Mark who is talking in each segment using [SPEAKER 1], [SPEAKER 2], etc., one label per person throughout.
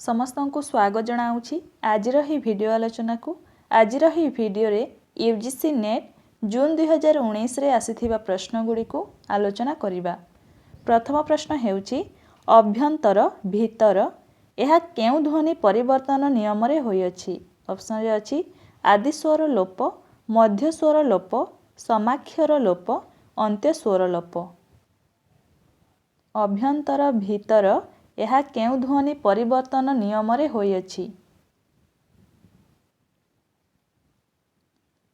[SPEAKER 1] समस्त को स्वागत जनाऊँगी आज भिडियो आलोचना को। आज भिडियो रे यूजीसी नेट जून 2019 रे आसीथिबा प्रश्न गुडी को आलोचना करिबा। प्रथम प्रश्न हेउची अभ्यंतर भीतर यह केउ ध्वनि परिवर्तन नियम रे होइअछि। ऑप्शन रे अछि आदि स्वर लोप, मध्य स्वर लोप, समाक्षर लोप, अंत्य स्वर लोप। अभ्यंतर भीतर यह केउ ध्वनि परिवर्तन नियम रे होइअछि।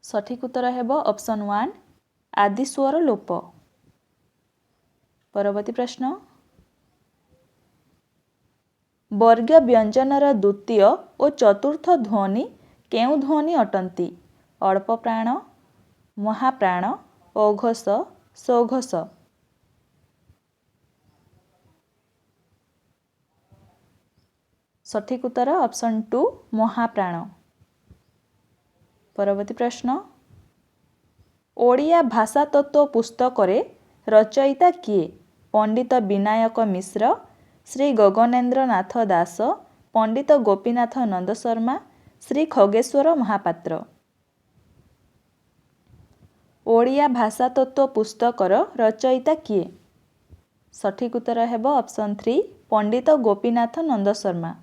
[SPEAKER 1] सठिक उत्तर हेबो ऑप्शन 1 आदि स्वर लोप। परवर्ती प्रश्न वर्ग व्यंजनर द्वितीय और चतुर्थ ध्वनि केउ ध्वनि अटंती। अल्प प्राण, महाप्राण, औघस, सौघस। सठिक उत्तर ऑप्शन 2 महाप्राण। परवर्ती प्रश्न ओडिया भाषा तत्व पुस्तक रे रचयिता किए। पंडित विनायक मिश्र, श्री गगनेन्द्र नाथ दास, पंडित गोपीनाथ नंद शर्मा, श्री खगेश्वर महापात्र। ओडिया भाषा तत्व पुस्तकर रचयिता किए। सठिक उत्तर हेबो ऑप्शन 3 पंडित गोपीनाथ नंद शर्मा।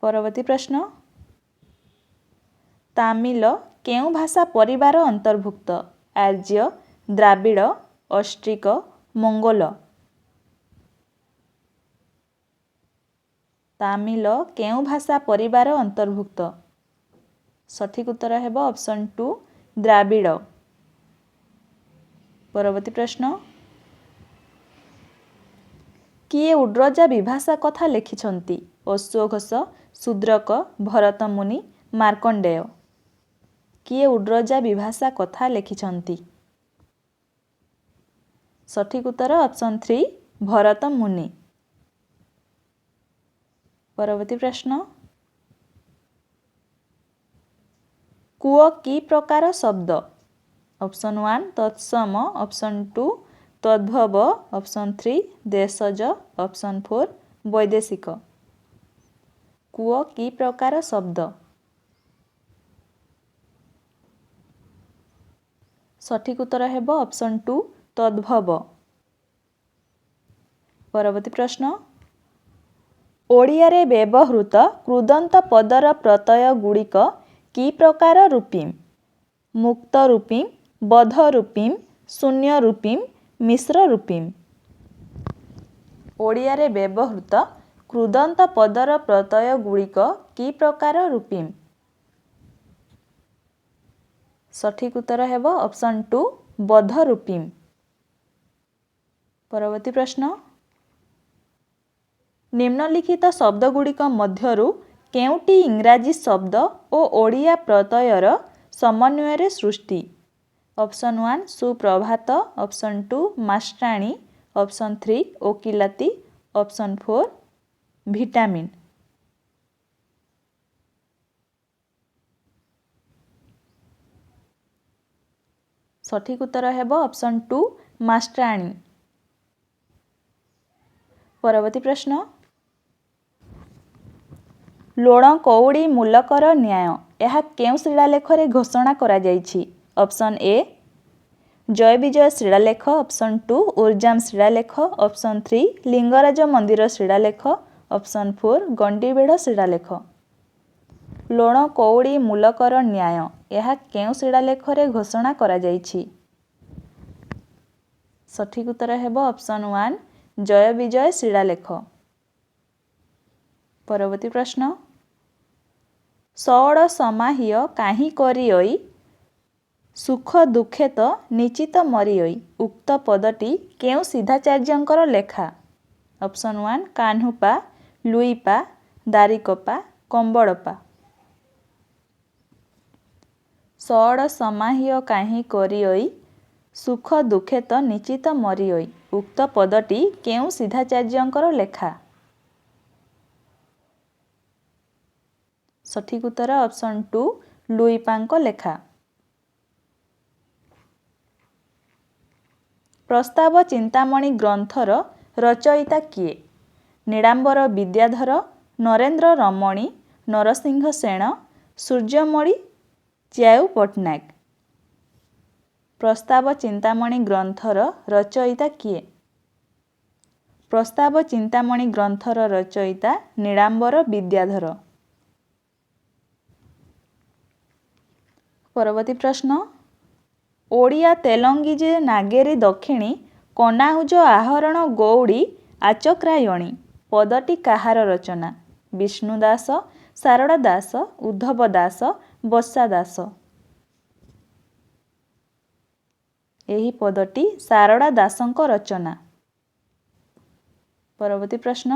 [SPEAKER 1] परवर्ती प्रश्न तामिल केउ भाषा परिवार अंतर्भुक्त। आर्य, द्राविड़, ऑस्ट्रिक, मंगोल। तामिल केउ भाषा परिवार अंतर्भुक्त। सठिक उत्तर हेबो ऑप्शन 2 द्राविड़। परवर्ती प्रश्न किए उड्रजा विभाषा कथा लिखिछंती। अश्वघोष, शूद्रक, भरतमुनि, मार्कंडेय। किए उड्रजा विभाषा कथा लिखिछंती। सठिक उत्तर ऑप्शन 3 भरतमुनि। परवर्ती प्रश्न कुओ की प्रकार शब्द। ऑप्शन 1 तत्सम, ऑप्शन 2 तद्भव, ऑप्शन 3 देशज, ऑप्शन 4 वैदेशिक। कुओ की प्रकार शब्द। सठिक उत्तर हेबो ऑप्शन 2 तद्भव। परवर्ती प्रश्न ओडिया रे व्यवहृत कृदंत पदर प्रत्यय गुड़िक की प्रकार रूपी। मुक्त रूपी, बध रूपी, शून्य रूपी, मिश्र रूपी। ओडिया रे व्यवहृत कृदंत पदर प्रत्यय गुड़िक की प्रकार रूपी। सठिक उत्तर हेबो ऑप्शन 2 बध रूपी। परवर्ती प्रश्न निम्नलिखित शब्द गुड़िक मध्यरु केउटी इंग्राजी शब्द और ओडिया प्रत्ययर समन्वय रे सृष्टि। ऑप्शन 1 सुप्रभात, ऑप्शन 2 मास्टाणी, ऑप्शन 3 ओकिलाती, ऑप्शन 4 विटामिन। सठिक उत्तर हेबो ऑप्शन 2 मास्टाणी। परवर्ती प्रश्न लोण कौड़ी मूलकर न्याय यह केउ शिलालेख रे घोषणा करा जायछि। ऑप्शन ए जय विजय शिलालेख, ऑप्शन 2 उर्जाम शिलालेख, ऑप्शन 3 लिंगराज मंदिर शिलालेख, ऑप्शन 4 गंडीबेढ़ शिलालेख। लोण कौड़ी मूलकर न्याय यह केउ शिलालेख रे घोषणा करा जायछि। सठिक उत्तर हेबो ऑप्शन 1 जय विजय शिलालेख। परवर्ती प्रश्न सौड़ समाह्य काहि करिओई सुख दुखेत निचित मरिओई उक्त पदटी केउ सिद्धाचार्यंकर लेखा। ऑप्शन 1 कान्हुपा, लुईपा, दारिकपा, कंबड़पा। सौड़ समाह्य काहि करिओई सुख दुखेत निचित मरिओई उक्त पदटी केउ सिद्धाचार्यंकर लेखा। सठिक उत्तर ऑप्शन 2 लुईपांक लेखा। प्रस्ताव चिंतामणि ग्रंथर रचयिता किए। ନୀଳାମ୍ବର ବିଦ୍ୟାଧର, ନରେନ୍ଦ୍ର ରମଣୀ, ନରସିଂହ ସେଣ, ସୂର୍ଯ୍ୟମଣି ଚ୍ୟାଉ ପଟ୍ଟନାୟକ। ପ୍ରସ୍ତାବ ଚିନ୍ତାମଣି ଗ୍ରନ୍ଥର ରଚୟିତା କିଏ? ପ୍ରସ୍ତାବ ଚିନ୍ତାମଣି ଗ୍ରନ୍ଥର ରଚୟିତା ନୀଳାମ୍ବର ବିଦ୍ୟାଧର। ପରବର୍ତ୍ତୀ ପ୍ରଶ୍ନ, ଓଡ଼ିଆ ତେଲଙ୍ଗୀ ଯେ ନାଗେରୀ ଦକ୍ଷିଣୀ କନାଉଜ ଆହରଣ ଗୌଡ଼ି ଆଚକ୍ରାୟଣୀ ପଦଟି କାହାର ରଚନା? ବିଷ୍ଣୁ ଦାସ, ଶାରଳା ଦାସ, ଉଦ୍ଧବ ଦାସ, ବତ୍ସା ଦାସ। ଏହି ପଦଟି ଶାରଳା ଦାସଙ୍କ ରଚନା। ପରବର୍ତ୍ତୀ ପ୍ରଶ୍ନ,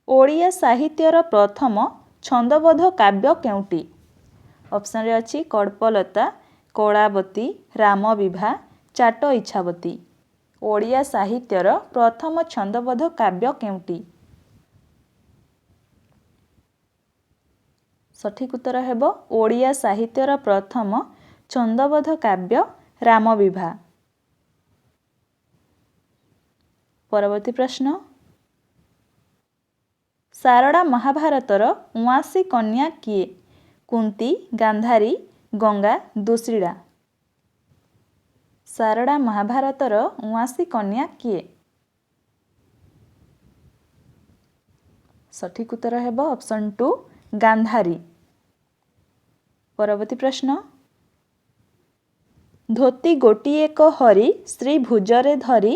[SPEAKER 1] ଓଡ଼ିଆ ସାହିତ୍ୟର ପ୍ରଥମ ଛନ୍ଦବଦ୍ଧ କାବ୍ୟ କେଉଁଟି? ଅପସନରେ ଅଛି କଳ୍ପଲତା, କଳାବତୀ, ରାମବିଭା, ଚାଟ ଇଚ୍ଛାବତୀ। ଓଡ଼ିଆ ସାହିତ୍ୟର ପ୍ରଥମ ଛନ୍ଦବଦ୍ଧ କାବ୍ୟ କେଉଁଟି? ସଠିକ୍ ଉତ୍ତର ହେବ ଓଡ଼ିଆ ସାହିତ୍ୟର ପ୍ରଥମ ଛନ୍ଦବଦ୍ଧ କାବ୍ୟ ରାମବିଭା। ପରବର୍ତ୍ତୀ ପ୍ରଶ୍ନ, ଶାରଳା ମହାଭାରତର ଉଆଁସୀ କନ୍ୟା କିଏ? କୁନ୍ତୀ, ଗାନ୍ଧାରୀ, ଗଙ୍ଗା, ଦୁଶ୍ଶୀଳା। ଶାରଳା ମହାଭାରତର ଉଆଁସୀ କନ୍ୟା କିଏ? ସଠିକ୍ ଉତ୍ତର ହେବ ଅପସନ୍ 2 ଗାନ୍ଧାରୀ। ପରବର୍ତ୍ତୀ ପ୍ରଶ୍ନ, ଧୋତି ଗୋଟିଏକ ହରି ଶ୍ରୀ ଭୁଜରେ ଧରି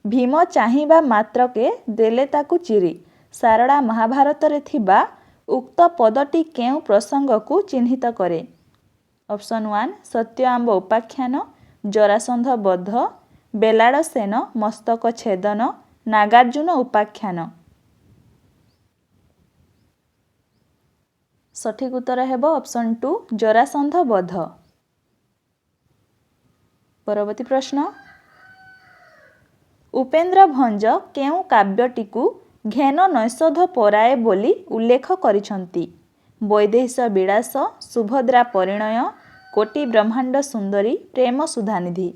[SPEAKER 1] ଭୀମ ଚାହିଁବା ମାତ୍ରକେ ଦେଲେ ତାକୁ ଚିରି। ଶାରଳା ମହାଭାରତରେ ଥିବା ଉକ୍ତ ପଦଟି କେଉଁ ପ୍ରସଙ୍ଗକୁ ଚିହ୍ନିତ କରେ? ଅପସନ୍ 1 ସତ୍ୟଆମ୍ବ ଉପାଖ୍ୟାନ, ଜରାସନ୍ଧ ବଧ, ବେଲାଳ ସେନ ମସ୍ତକ ଛେଦନ, ନାଗାର୍ଜୁନ ଉପାଖ୍ୟାନ। ସଠିକ୍ ଉତ୍ତର ହେବ ଅପସନ୍ 2 ଜରାସନ୍ଧ ବଧ। ପରବର୍ତ୍ତୀ ପ୍ରଶ୍ନ, ଉପେନ୍ଦ୍ର ଭଞ୍ଜ କେଉଁ କାବ୍ୟଟିକୁ ଘେନ ନୈଷଧ ପରାଏ ବୋଲି ଉଲ୍ଲେଖ କରିଛନ୍ତି? ବୈଦେହୀଶ ବିଳାସ, ସୁଭଦ୍ରା ପରିଣୟ, କୋଟି ବ୍ରହ୍ମାଣ୍ଡ ସୁନ୍ଦରୀ, ପ୍ରେମ ସୁଧାନିଧି।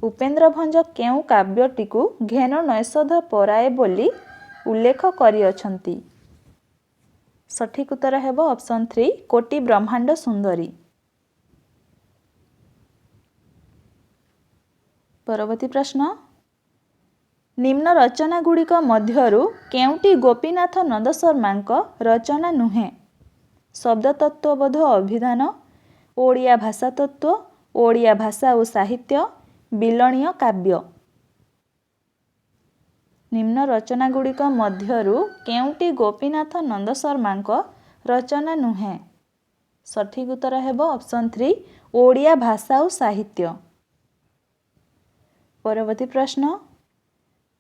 [SPEAKER 1] ଉପେନ୍ଦ୍ର ଭଞ୍ଜ କେଉଁ କାବ୍ୟଟିକୁ ଘେନ ନୈଷଧ ପରାଏ ବୋଲି ଉଲ୍ଲେଖ କରିଅଛନ୍ତି? ସଠିକ୍ ଉତ୍ତର ହେବ ଅପସନ୍ 3 କୋଟି ବ୍ରହ୍ମାଣ୍ଡ ସୁନ୍ଦରୀ। ପରବର୍ତ୍ତୀ ପ୍ରଶ୍ନ, ନିମ୍ନ ରଚନା ଗୁଡ଼ିକ ମଧ୍ୟରୁ କେଉଁଟି ଗୋପୀନାଥ ନନ୍ଦ ଶର୍ମାଙ୍କ ରଚନା ନୁହେଁ? ଶବ୍ଦତତ୍ତ୍ୱବୋଧ ଅଭିଧାନ, ଓଡ଼ିଆ ଭାଷା ତତ୍ତ୍ୱ, ଓଡ଼ିଆ ଭାଷା ଓ ସାହିତ୍ୟ, ବିଲଣୀୟ କାବ୍ୟ। ନିମ୍ନ ରଚନା ଗୁଡ଼ିକ ମଧ୍ୟରୁ କେଉଁଟି ଗୋପୀନାଥ ନନ୍ଦ ଶର୍ମାଙ୍କ ରଚନା ନୁହେଁ? ସଠିକ୍ ଉତ୍ତର ହେବ ଅପସନ୍ 3 ଓଡ଼ିଆ ଭାଷା ଓ ସାହିତ୍ୟ। ପରବର୍ତ୍ତୀ ପ୍ରଶ୍ନ,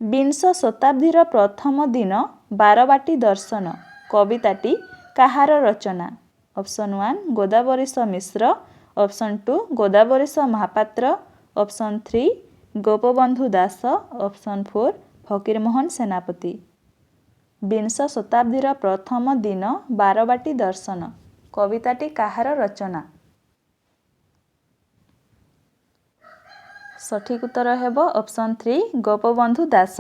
[SPEAKER 1] ବିଂଶ ଶତାବ୍ଦୀର ପ୍ରଥମ ଦିନ ବାରବାଟୀ ଦର୍ଶନ କବିତାଟି କାହାର ରଚନା? Option 1 Godabarish Mishra, option 2 Godabarish Mahapatra, option 3 Gopabandhu Das, option 4 Fakirmohan Senapati. ବିଂଶ ଶତାବ୍ଦୀର ପ୍ରଥମ ଦିନ ବାରବାଟୀ ଦର୍ଶନ କବିତାଟି କାହାର ରଚନା? ସଠିକ୍ ଉତ୍ତର ହେବ ଅପସନ୍ 3 ଗୋପବନ୍ଧୁ ଦାସ।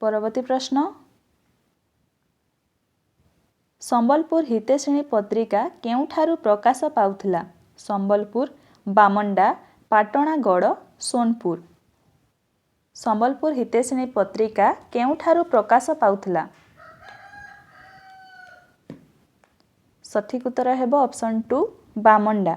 [SPEAKER 1] ପରବର୍ତ୍ତୀ ପ୍ରଶ୍ନ, ସମ୍ବଲପୁର ହିତୈଷିଣୀ ପତ୍ରିକା କେଉଁଠାରୁ ପ୍ରକାଶ ପାଉଥିଲା? ସମ୍ବଲପୁର, ବାମଣ୍ଡା, ପାଟଣାଗଡ଼, ସୋନପୁର। ସମ୍ବଲପୁର ହିତୈଷିଣୀ ପତ୍ରିକା କେଉଁଠାରୁ ପ୍ରକାଶ ପାଉଥିଲା? ସଠିକ୍ ଉତ୍ତର ହେବ ଅପସନ୍ 2 ବାମଣ୍ଡା।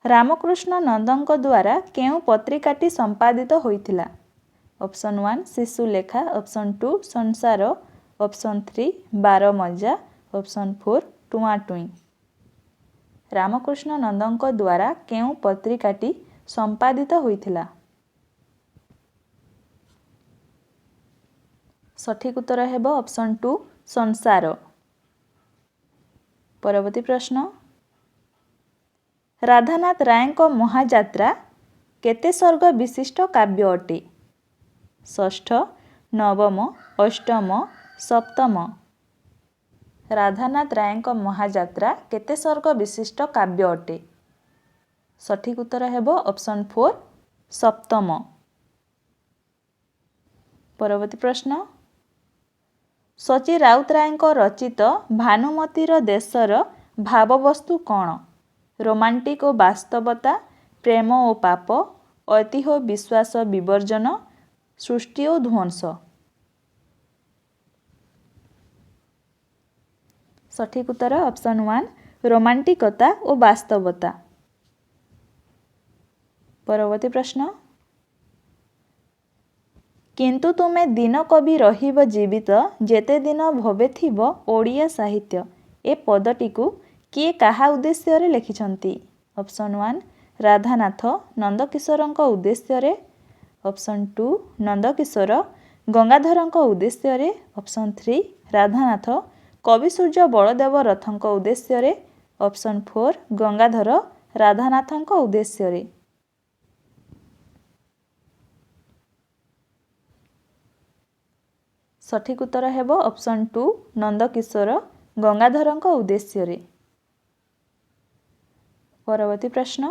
[SPEAKER 1] ରାମକୃଷ୍ଣ ନନ୍ଦଙ୍କ ଦ୍ୱାରା କେଉଁ ପତ୍ରିକାଟି ସମ୍ପାଦିତ ହୋଇଥିଲା? ଅପସନ୍ 1 ଶିଶୁଲେଖା, ଅପସନ୍ 2 ସଂସାର, ଅପସନ୍ 3 ବାରମଜା, ଅପସନ୍ 4 ଟୁଆଁ ଟୁଇଁ। ରାମକୃଷ୍ଣ ନନ୍ଦଙ୍କ ଦ୍ୱାରା କେଉଁ ପତ୍ରିକାଟି ସମ୍ପାଦିତ ହୋଇଥିଲା? ସଠିକ୍ ଉତ୍ତର ହେବ ଅପସନ୍ 2 ସଂସାର। ପରବର୍ତ୍ତୀ ପ୍ରଶ୍ନ, ରାଧାନାଥ ରାୟଙ୍କ ମହାଯାତ୍ରା କେତେ ସର୍ଗ ବିଶିଷ୍ଟ କାବ୍ୟ ଅଟେ? ଷଷ୍ଠ, ନବମ, ଅଷ୍ଟମ, ସପ୍ତମ, ରାଧାନାଥ ରାୟଙ୍କ ମହାଯାତ୍ରା କେତେ ସର୍ଗ ବିଶିଷ୍ଟ କାବ୍ୟ ଅଟେ? ସଠିକ୍ ଉତ୍ତର ହେବ ଅପସନ୍ 4 ସପ୍ତମ। ପରବର୍ତ୍ତୀ ପ୍ରଶ୍ନ, ସଚୀ ରାଉତରାୟଙ୍କ ରଚିତ ଭାନୁମତୀର ଦେଶର ଭାବବସ୍ତୁ କ'ଣ? ରୋମାଣ୍ଟିକ୍ ଓ ବାସ୍ତବତା, ପ୍ରେମ ଓ ପାପ, ଐତିହ୍ୟ ବିଶ୍ୱାସ ବିବର୍ଜନ, ସୃଷ୍ଟି ଓ ଧ୍ୱଂସ। ସଠିକ୍ ଉତ୍ତର ଅପସନ୍ 1 ରୋମାଣ୍ଟିକତା ଓ ବାସ୍ତବତା। ପରବର୍ତ୍ତୀ ପ୍ରଶ୍ନ, କିନ୍ତୁ ତୁମେ ଦିନ କବି ରହିବ ଜୀବିତ ଯେତେ ଦିନ ଭବେ ଥିବ ଓଡ଼ିଆ ସାହିତ୍ୟ ଏ ପଦଟିକୁ କିଏ କାହା ଉଦ୍ଦେଶ୍ୟରେ ଲେଖିଛନ୍ତି? ଅପସନ୍ 1 ରାଧାନାଥ ନନ୍ଦକିଶୋରଙ୍କ ଉଦ୍ଦେଶ୍ୟରେ, ଅପସନ୍ 2 ନନ୍ଦକିଶୋର ଗଙ୍ଗାଧରଙ୍କ ଉଦ୍ଦେଶ୍ୟରେ, ଅପସନ୍ 3 ରାଧାନାଥ କବିସୂର୍ଯ୍ୟ ବଳଦେବ ରଥଙ୍କ ଉଦ୍ଦେଶ୍ୟରେ, ଅପସନ୍ 4 ଗଙ୍ଗାଧର ରାଧାନାଥଙ୍କ ଉଦ୍ଦେଶ୍ୟରେ। ସଠିକ୍ ଉତ୍ତର ହେବ ଅପସନ୍ 2 ନନ୍ଦକିଶୋର ଗଙ୍ଗାଧରଙ୍କ ଉଦ୍ଦେଶ୍ୟରେ। ପରବର୍ତ୍ତୀ ପ୍ରଶ୍ନ,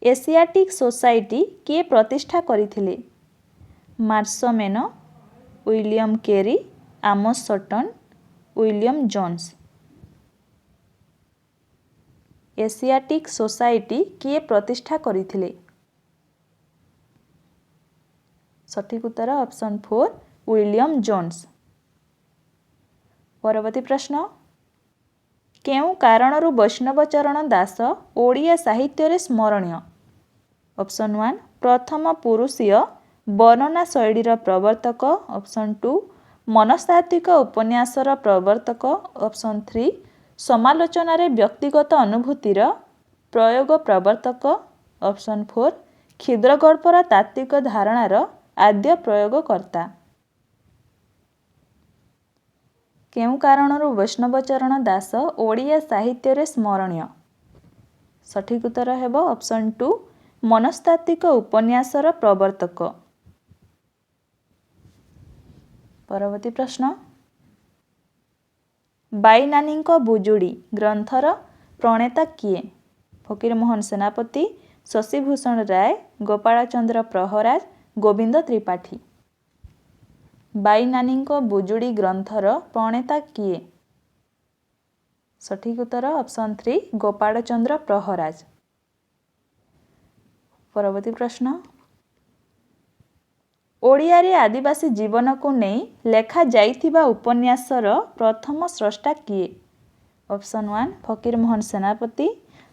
[SPEAKER 1] ଏସିଆଟିକ୍ ସୋସାଇଟି କିଏ ପ୍ରତିଷ୍ଠା କରିଥିଲେ? ମାର୍ସମେନ, ୱିଲିୟମ୍ କେରି, ଆମୋସ୍ ସଟନ୍, ୱିଲିୟମ୍ ଜୋନ୍ସ। ଏସିଆଟିକ୍ ସୋସାଇଟି କିଏ ପ୍ରତିଷ୍ଠା କରିଥିଲେ? ସଠିକ୍ ଉତ୍ତର ଅପସନ୍ 4 ୱିଲିୟମ୍ ଜୋନ୍ସ। ପରବର୍ତ୍ତୀ ପ୍ରଶ୍ନ, କେଉଁ କାରଣରୁ ବୈଷ୍ଣବଚରଣ ଦାସ ଓଡ଼ିଆ ସାହିତ୍ୟରେ ସ୍ମରଣୀୟ? ଅପସନ୍ 1 ପ୍ରଥମ ପୁରୁଷୀୟ ବର୍ଣ୍ଣନା ଶୈଳୀର ପ୍ରବର୍ତ୍ତକ, ଅପସନ୍ 2 ମନସ୍ତାତ୍ତ୍ୱିକ ଉପନ୍ୟାସର ପ୍ରବର୍ତ୍ତକ, ଅପସନ୍ 3 ସମାଲୋଚନାରେ ବ୍ୟକ୍ତିଗତ ଅନୁଭୂତିର ପ୍ରୟୋଗ ପ୍ରବର୍ତ୍ତକ, ଅପସନ୍ 4 କ୍ଷୁଦ୍ରଗଳ୍ପର ତାତ୍ତ୍ୱିକ ଧାରଣାର ଆଦ୍ୟ ପ୍ରୟୋଗକର୍ତ୍ତା। କେଉଁ କାରଣରୁ ବୈଷ୍ଣବଚରଣ ଦାସ ଓଡ଼ିଆ ସାହିତ୍ୟରେ ସ୍ମରଣୀୟ? ସଠିକ୍ ଉତ୍ତର ହେବ ଅପସନ୍ 2 ମନସ୍ତାତ୍ତ୍ୱିକ ଉପନ୍ୟାସର ପ୍ରବର୍ତ୍ତକ। ପରବର୍ତ୍ତୀ ପ୍ରଶ୍ନ, ବାଈନାନୀଙ୍କ ବୁଜୁଡ଼ି ଗ୍ରନ୍ଥର ପ୍ରଣେତା କିଏ? ଫକୀରମୋହନ ସେନାପତି, ଶଶିଭୂଷଣ ରାୟ, ଗୋପାଳଚନ୍ଦ୍ର ପ୍ରହରାଜ, ଗୋବିନ୍ଦ ତ୍ରିପାଠୀ। ବାଈନାନୀଙ୍କ ବୁଜୁଡ଼ି ଗ୍ରନ୍ଥର ପ୍ରଣେତା କିଏ? ସଠିକ୍ ଉତ୍ତର ଅପସନ୍ 3 ଗୋପାଳଚନ୍ଦ୍ର ପ୍ରହରାଜ। ପରବର୍ତ୍ତୀ ପ୍ରଶ୍ନ, ଓଡ଼ିଆରେ ଆଦିବାସୀ ଜୀବନକୁ ନେଇ ଲେଖାଯାଇଥିବା ଉପନ୍ୟାସର ପ୍ରଥମ ସ୍ରଷ୍ଟା କିଏ? ଅପସନ୍ 1 ଫକୀରମୋହନ ସେନାପତି,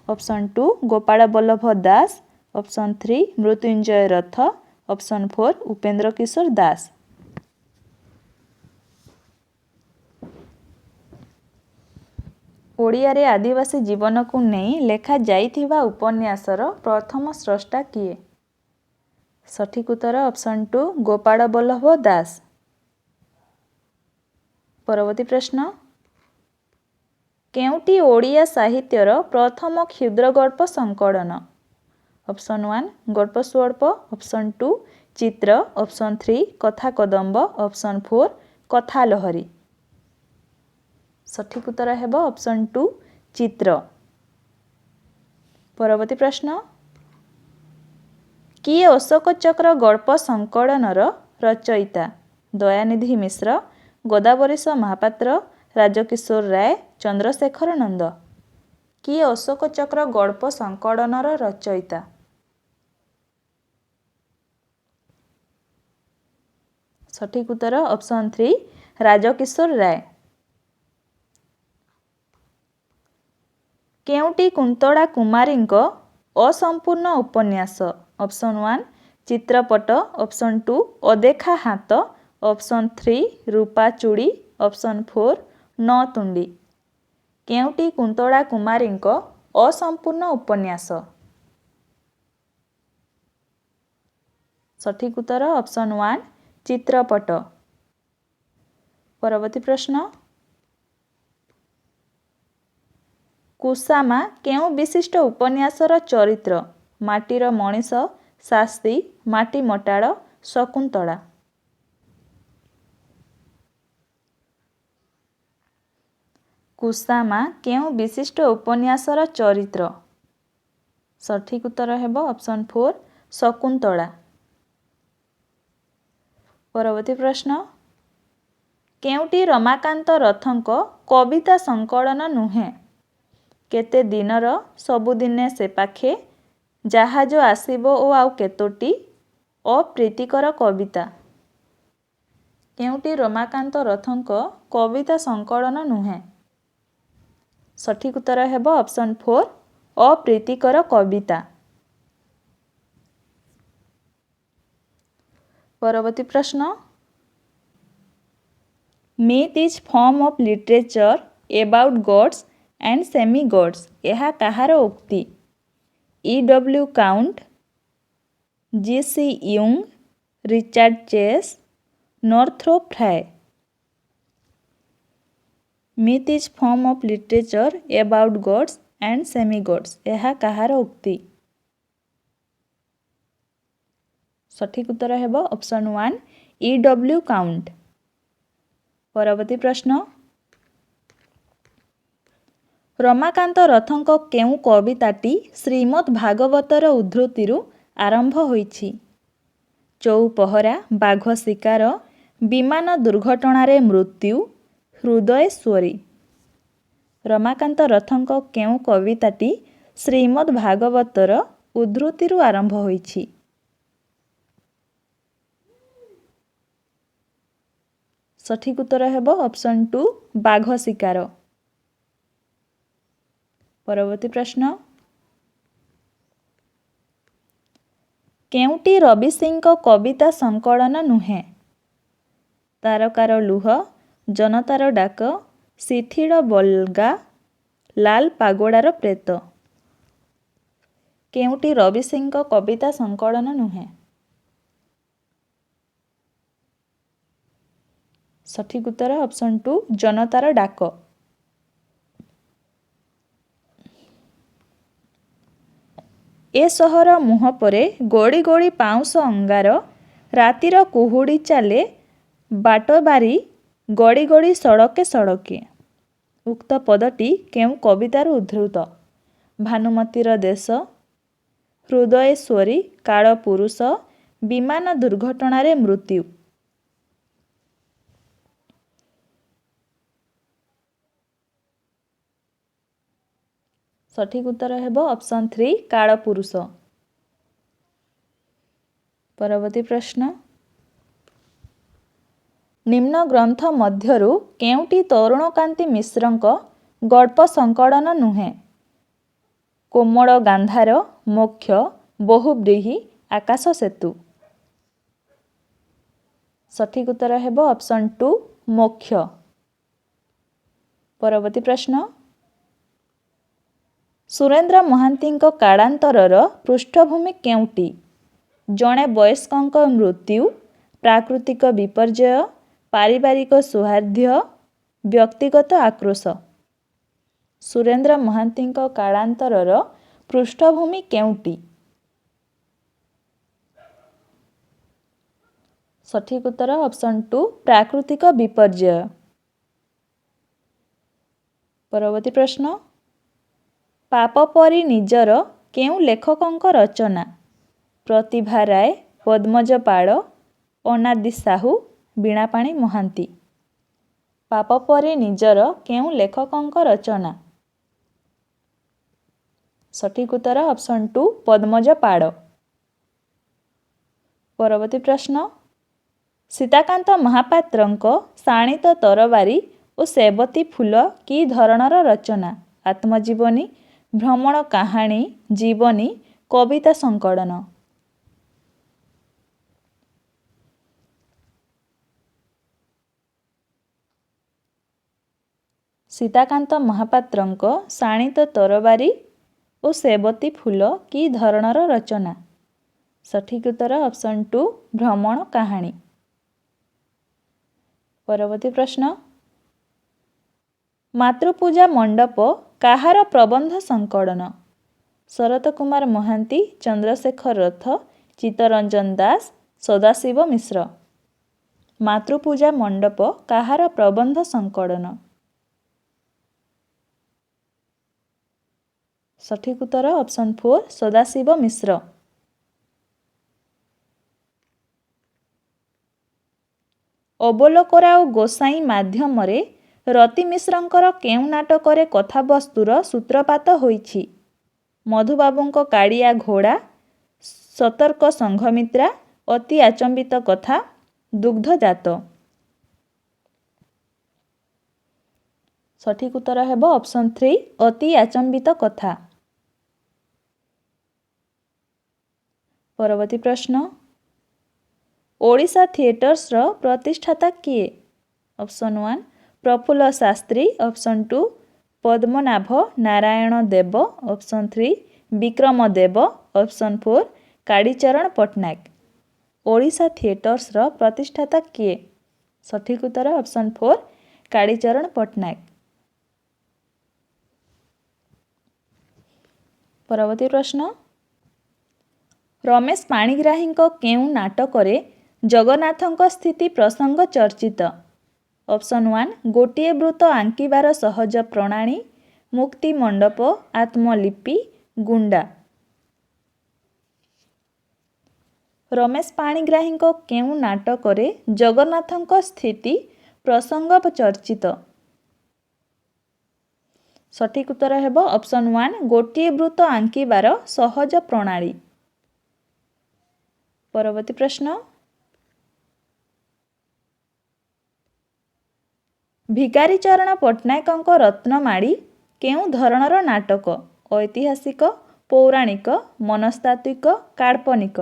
[SPEAKER 1] ଅପସନ୍ 2 ଗୋପାଳ ବଲ୍ଲଭ ଦାସ, ଅପସନ୍ 3 ମୃତ୍ୟୁଞ୍ଜୟ ରଥ, ଅପସନ୍ 4 ଉପେନ୍ଦ୍ର କିଶୋର ଦାସ। ଓଡ଼ିଆରେ ଆଦିବାସୀ ଜୀବନକୁ ନେଇ ଲେଖାଯାଇଥିବା ଉପନ୍ୟାସର ପ୍ରଥମ ସ୍ରଷ୍ଟା କିଏ? ସଠିକ୍ ଉତ୍ତର ଅପସନ୍ 2 ଗୋପାଳ ବଲ୍ଲଭ ଦାସ। ପରବର୍ତ୍ତୀ ପ୍ରଶ୍ନ, କେଉଁଟି ଓଡ଼ିଆ ସାହିତ୍ୟର ପ୍ରଥମ କ୍ଷୁଦ୍ରଗଳ୍ପ ସଂକଳନ? ଅପସନ୍ 1 ଗଳ୍ପ ସ୍ୱଳ୍ପ, ଅପସନ୍ 2 ଚିତ୍ର, ଅପସନ୍ 3 କଥା କଦମ୍ବ, ଅପସନ୍ 4 କଥା ଲହରୀ। ସଠିକ୍ ଉତ୍ତର ହେବ ଅପସନ୍ 2 ଚିତ୍ର। ପରବର୍ତ୍ତୀ ପ୍ରଶ୍ନ, କିଏ ଅଶୋକ ଚକ୍ର ଗଳ୍ପ ସଂକଳନର ରଚୟିତା? ଦୟାନିଧି ମିଶ୍ର, ଗୋଦାବରୀଶ ମହାପାତ୍ର, ରାଜକିଶୋର ରାୟ, ଚନ୍ଦ୍ରଶେଖର ନନ୍ଦ। କିଏ ଅଶୋକ ଚକ୍ର ଗଳ୍ପ ସଂକଳନର ରଚୟିତା? ସଠିକ୍ ଉତ୍ତର ଅପସନ୍ 3 ରାଜକିଶୋର ରାୟ। କେଉଁଟି କୁନ୍ତଳା କୁମାରୀଙ୍କ ଅସମ୍ପୂର୍ଣ୍ଣ ଉପନ୍ୟାସ? ଅପସନ୍ 1 ଚିତ୍ରପଟ, ଅପସନ୍ 2 ଅଦେଖା ହାତ, ଅପସନ୍ 3 ରୂପା ଚୁଡ଼ି, ଅପସନ୍ 4 ନଅତୁଣ୍ଡି। କେଉଁଟି କୁନ୍ତଳା କୁମାରୀଙ୍କ ଅସମ୍ପୂର୍ଣ୍ଣ ଉପନ୍ୟାସ? ସଠିକ୍ ଉତ୍ତର ଅପସନ୍ 1 ଚିତ୍ରପଟ। ପରବର୍ତ୍ତୀ ପ୍ରଶ୍ନ, କୁସାମା କେଉଁ ବିଶିଷ୍ଟ ଉପନ୍ୟାସର ଚରିତ୍ର? ମାଟିର ମଣିଷ, ଶାସ୍ତି, ମାଟି ମଟାଳ, ଶକୁନ୍ତଳା। କୁସାମା କେଉଁ ବିଶିଷ୍ଟ ଉପନ୍ୟାସର ଚରିତ୍ର? ସଠିକ୍ ଉତ୍ତର ହେବ ଅପସନ୍ 4 ଶକୁନ୍ତଳା। ପରବର୍ତ୍ତୀ ପ୍ରଶ୍ନ, କେଉଁଟି ରମାକାନ୍ତ ରଥଙ୍କ କବିତା ସଂକଳନ ନୁହେଁ? କେତେ ଦିନର ସବୁଦିନେ ସେ ପାଖେ, ଜାହାଜ ଆସିବ ଓ ଆଉ କେତୋଟି, ଅପ୍ରୀତିକର କବିତା। କେଉଁଟି ରମାକାନ୍ତ ରଥଙ୍କ କବିତା ସଂକଳନ ନୁହେଁ? ସଠିକ୍ ଉତ୍ତର ହେବ ଅପସନ୍ 4 ଅପ୍ରୀତିକର କବିତା। ପରବର୍ତ୍ତୀ ପ୍ରଶ୍ନ, myth is form of literature about gods and semi gods. ଏହା କାହାର ଉକ୍ତି? E.W. Count, G.C. Jung, Richard Chase, Northrop Frye. Myth is form of literature about gods and semi gods. ଏହା କାହାର ଉକ୍ତି? ସଠିକ୍ ଉତ୍ତର ହେବ ଅପସନ୍ 1 E.W. କାଉଣ୍ଟ। ପରବର୍ତ୍ତୀ ପ୍ରଶ୍ନ, ରମାକାନ୍ତ ରଥଙ୍କ କେଉଁ କବିତାଟି ଶ୍ରୀମଦ୍ ଭାଗବତର ଉଦ୍ଧୃତିରୁ ଆରମ୍ଭ ହୋଇଛି? ଚଉପହରା, ବାଘ ଶିକାର, ବିମାନ ଦୁର୍ଘଟଣାରେ ମୃତ୍ୟୁ, ହୃଦୟେଶ୍ୱରୀ। ରମାକାନ୍ତ ରଥଙ୍କ କେଉଁ କବିତାଟି ଶ୍ରୀମଦ୍ ଭାଗବତର ଉଦ୍ଧୃତିରୁ ଆରମ୍ଭ ହୋଇଛି? ସଠିକ୍ ଉତ୍ତର ହେବ ଅପସନ୍ 2 ବାଘ ଶିକାର। ପରବର୍ତ୍ତୀ ପ୍ରଶ୍ନ, କେଉଁଟି ରବି ସିଂଙ୍କ କବିତା ସଂକଳନ ନୁହେଁ? ତାରକାର ଲୁହ, ଜନତାର ଡାକ, ଶିଥିଳ ବଲ୍ଗା, ଲାଲ ପାଗୋଡ଼ାର ପ୍ରେତ। କେଉଁଟି ରବି ସିଂଙ୍କ କବିତା ସଂକଳନ ନୁହେଁ? ସଠିକ୍ ଉତ୍ତର ଅପସନ୍ 2 ଜନତାର ଡାକ। ଏ ସହର ମୁହଁ ପରେ ଗୋଡ଼ି ଗୋଡ଼ି ପାଉଁଶ ଅଙ୍ଗାର, ରାତିର କୁହୁଡ଼ି ଚାଲେ ବାଟ ବାରି ଗଡ଼ି ଗଡ଼ି ସଡ଼କେ ସଡ଼କେ। ଉକ୍ତ ପଦଟି କେଉଁ କବିତାରୁ ଉଦ୍ଧୃତ? ଭାନୁମତୀର ଦେଶ, ହୃଦୟେଶ୍ୱରୀ, କାଳପୁରୁଷ, ବିମାନ ଦୁର୍ଘଟଣାରେ ମୃତ୍ୟୁ। ସଠିକ୍ ଉତ୍ତର ହେବ ଅପସନ୍ 3 କାଳପୁରୁଷ। ପରବର୍ତ୍ତୀ ପ୍ରଶ୍ନ, ନିମ୍ନ ଗ୍ରନ୍ଥ ମଧ୍ୟରୁ କେଉଁଟି ତରୁଣକାନ୍ତି ମିଶ୍ରଙ୍କ ଗଳ୍ପ ସଂକଳନ ନୁହେଁ? କୋମଳ ଗାନ୍ଧାର, ମୋକ୍ଷ, ବହୁବ୍ରୀହି, ଆକାଶ ସେତୁ। ସଠିକ୍ ଉତ୍ତର ହେବ ଅପସନ୍ 2 ମୋକ୍ଷ। ପରବର୍ତ୍ତୀ ପ୍ରଶ୍ନ, ସୁରେନ୍ଦ୍ର ମହାନ୍ତିଙ୍କ କାଳାନ୍ତରର ପୃଷ୍ଠଭୂମି କେଉଁଟି? ଜଣେ ବୟସ୍କଙ୍କ ମୃତ୍ୟୁ, ପ୍ରାକୃତିକ ବିପର୍ଯ୍ୟୟ, ପାରିବାରିକ ସୌହାର୍ଦ୍ଦ୍ୟ, ବ୍ୟକ୍ତିଗତ ଆକ୍ରୋଶ। ସୁରେନ୍ଦ୍ର ମହାନ୍ତିଙ୍କ କାଳାନ୍ତରର ପୃଷ୍ଠଭୂମି କେଉଁଟି? ସଠିକ୍ ଉତ୍ତର ଅପସନ୍ 2 ପ୍ରାକୃତିକ ବିପର୍ଯ୍ୟୟ। ପରବର୍ତ୍ତୀ ପ୍ରଶ୍ନ, ପାପ ପରି ନିଜର କେଉଁ ଲେଖକଙ୍କ ରଚନା? ପ୍ରତିଭା ରାୟ, ପଦ୍ମଜ ପାଳ, ଅନାଦି ସାହୁ, ବୀଣାପାଣି ମହାନ୍ତି। ପାପ ପରି ନିଜର କେଉଁ ଲେଖକଙ୍କ ରଚନା? ସଠିକ୍ ଉତ୍ତର ଅପସନ୍ 2 ପଦ୍ମଜ ପାଳ। ପରବର୍ତ୍ତୀ ପ୍ରଶ୍ନ, ସୀତାକାନ୍ତ ମହାପାତ୍ରଙ୍କ ଶାଣିତ ତରବାରୀ ଓ ସେବତୀ ଫୁଲ କି ଧରଣର ରଚନା? ଆତ୍ମଜୀବନୀ, ଭ୍ରମଣ କାହାଣୀ, ଜୀବନୀ, କବିତା ସଂକଳନ। ସୀତାକାନ୍ତ ମହାପାତ୍ରଙ୍କ ଶାଣିତ ତରବାରୀ ଓ ସେବତୀ ଫୁଲ କି ଧରଣର ରଚନା? ସଠିକ୍ ଉତ୍ତର ଅପସନ୍ 2 ଭ୍ରମଣ କାହାଣୀ। ପରବର୍ତ୍ତୀ ପ୍ରଶ୍ନ, ମାତୃପୂଜା ମଣ୍ଡପ କାହାର ପ୍ରବନ୍ଧ ସଂକଳନ? ଶରତ କୁମାର ମହାନ୍ତି, ଚନ୍ଦ୍ରଶେଖର ରଥ, ଚିତ୍ତରଞ୍ଜନ ଦାସ, ସଦାଶିବ ମିଶ୍ର। ମାତୃପୂଜା ମଣ୍ଡପ କାହାର ପ୍ରବନ୍ଧ ସଂକଳନ? ସଠିକ୍ ଉତ୍ତର ଅପସନ୍ 4 ସଦାଶିବ ମିଶ୍ର। ଅବଲୋକରାଓ ଗୋସାଇଁ ମାଧ୍ୟମରେ ରତି ମିଶ୍ରଙ୍କର କେଉଁ ନାଟକରେ କଥାବସ୍ତୁର ସୂତ୍ରପାତ ହୋଇଛି? ମଧୁବାବୁଙ୍କ କାଳିଆ ଘୋଡ଼ା, ସତର୍କ ସଂଘମିତ୍ରା, ଅତି ଆଚମ୍ବିତ କଥା, ଦୁଗ୍ଧଜାତ। ସଠିକ୍ ଉତ୍ତର ହେବ ଅପସନ୍ 3 ଅତି ଆଚମ୍ବିତ କଥା। ପରବର୍ତ୍ତୀ ପ୍ରଶ୍ନ, ଓଡ଼ିଶା ଥିଏଟର୍ସର ପ୍ରତିଷ୍ଠାତା କିଏ? Option 1 Prafulla Shastri, option 2 Padmanabha Narayan Deb, option 3 Bikram ଦେବ, ଅପସନ୍ 4 କାଳିଚରଣ ପଟ୍ଟନାୟକ। ଓଡ଼ିଶା ଥିଏଟର୍ସର ପ୍ରତିଷ୍ଠାତା କିଏ? ସଠିକ୍ ଉତ୍ତର ଅପସନ୍ 4 କାଳିଚରଣ ପଟ୍ଟନାୟକ। ପରବର୍ତ୍ତୀ ପ୍ରଶ୍ନ, ରମେଶ ପାଣିଗ୍ରାହୀଙ୍କ କେଉଁ ନାଟକରେ ଜଗନ୍ନାଥଙ୍କ ସ୍ଥିତି ପ୍ରସଙ୍ଗ ଚର୍ଚ୍ଚିତ? ଅପସନ୍ 1 ଗୋଟିଏ ବୃତ୍ତ ଆଙ୍କିବାର ସହଜ ପ୍ରଣାଳୀ, ମୁକ୍ତି ମଣ୍ଡପ, ଆତ୍ମଲିପି, ଗୁଣ୍ଡା। ରମେଶ ପାଣିଗ୍ରାହୀଙ୍କ କେଉଁ ନାଟକରେ ଜଗନ୍ନାଥଙ୍କ ସ୍ଥିତି ପ୍ରସଙ୍ଗ ଚର୍ଚ୍ଚିତ? ସଠିକ୍ ଉତ୍ତର ହେବ ଅପସନ୍ 1 ଗୋଟିଏ ବୃତ୍ତ ଆଙ୍କିବାର ସହଜ ପ୍ରଣାଳୀ। ପରବର୍ତ୍ତୀ ପ୍ରଶ୍ନ, ଭିକାରୀଚରଣ ପଟ୍ଟନାୟକଙ୍କ ରତ୍ନମାଳୀ କେଉଁ ଧରଣର ନାଟକ? ଐତିହାସିକ, ପୌରାଣିକ, ମନସ୍ତାତ୍ତ୍ୱିକ, କାଳ୍ପନିକ।